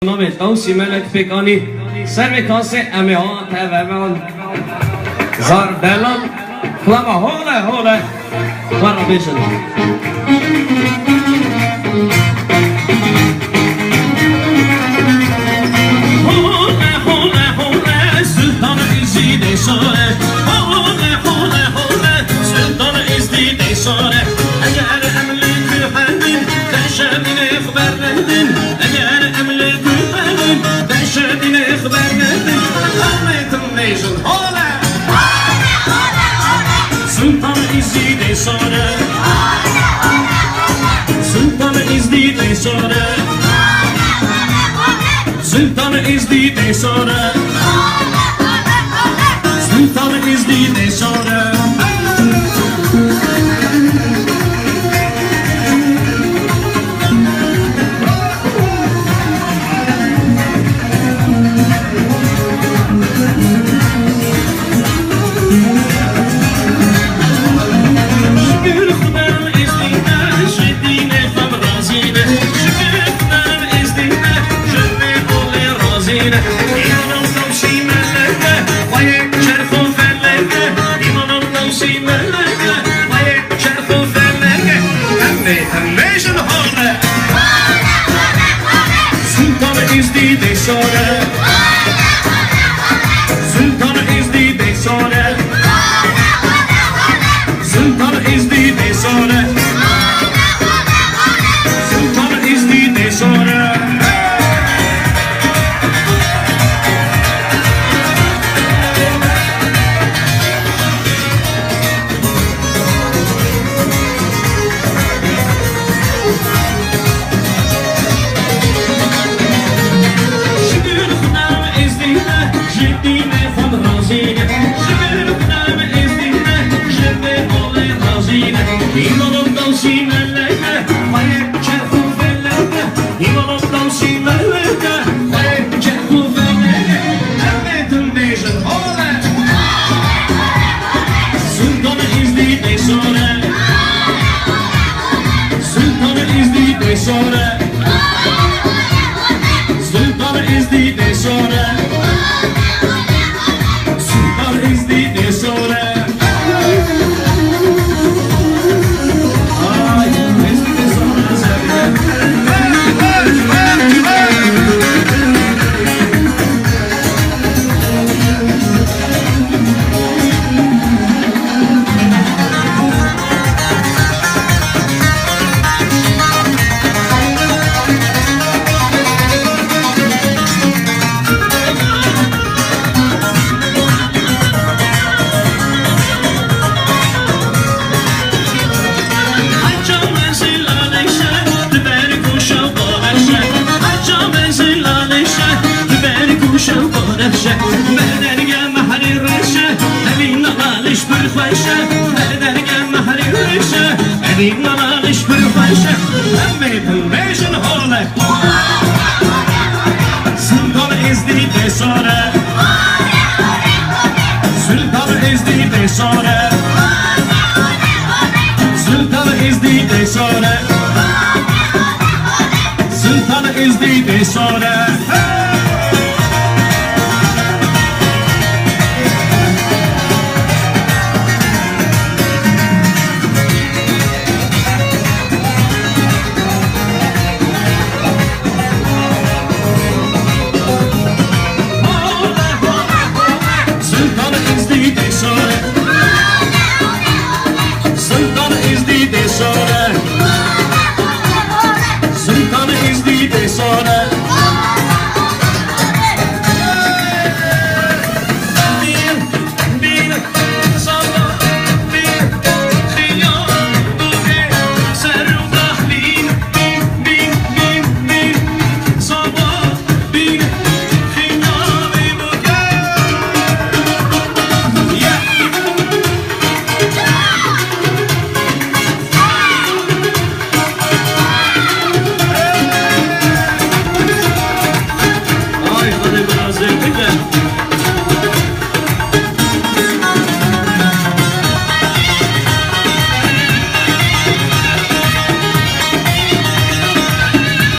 نام دوسی ملک پیکانی سر کاسه امی ها تاوان زار دلان خلما هوله هوله ورا بیشن هوله هوله هوله سلطان ازیده ساره هوله هوله هوله سلطان ازیده ساره اگر املیک حدین تشدین اخبر ندین اگر املیک شدين اخبارنا حميتم نيشن هولا سلطان ازيد صورة سلطان ازيد صورة سلطان ازيد صورة سلطان ازيد صورة Sultan is the deshonor.